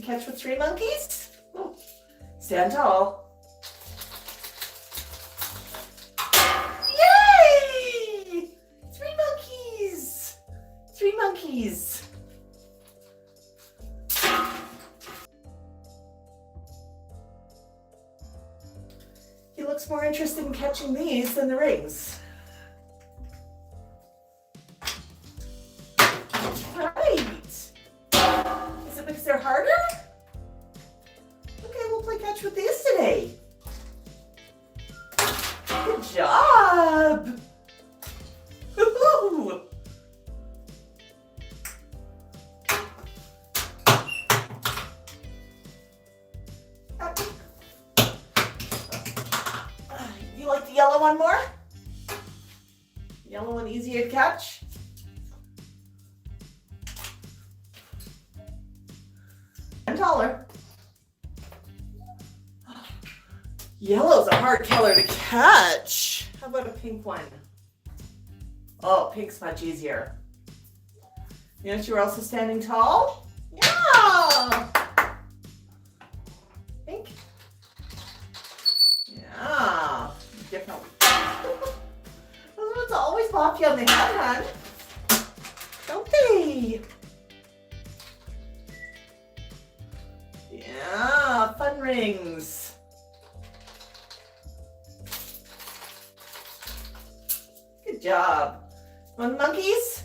to catch with three monkeys? Oh, stand tall. Yay! Three monkeys! Three monkeys. He looks more interested in catching these than the rings. Right. Is it because they're harder? Okay, we'll play catch with these today. Good job. Woo-hoo. You like the yellow one more? Yellow one easier to catch? And taller. Yellow's a hard color to catch. How about a pink one? Oh, pink's much easier. You know, you're also standing tall? Yeah! Pink? Yeah. Different. Those ones always pop you on the head, hon. Don't they? Yeah, fun rings. Good job. Want the monkeys?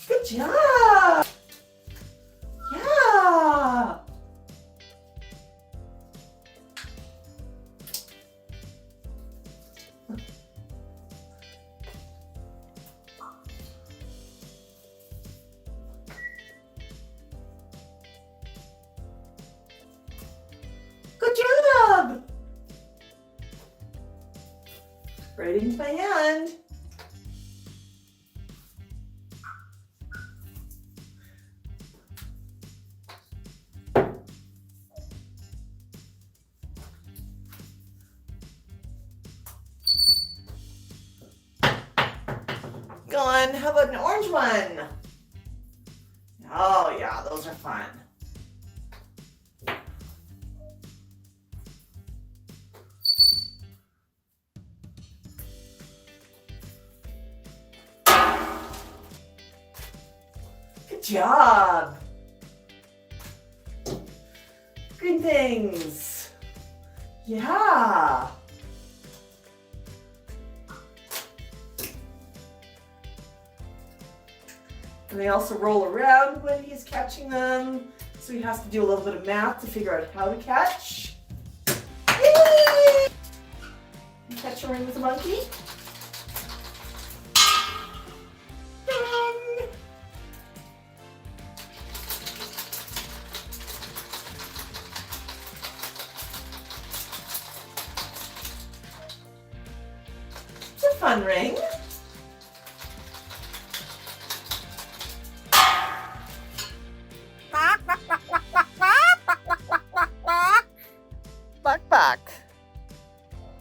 Good job. Yeah. Good job. Right into my hand. Go on, how about an orange one? Oh yeah, those are fun. Good job. Green things. Yeah. And they also roll around when he's catching them. So he has to do a little bit of math to figure out how to catch. Yay! You catch a ring with a monkey? Ding! It's a fun ring.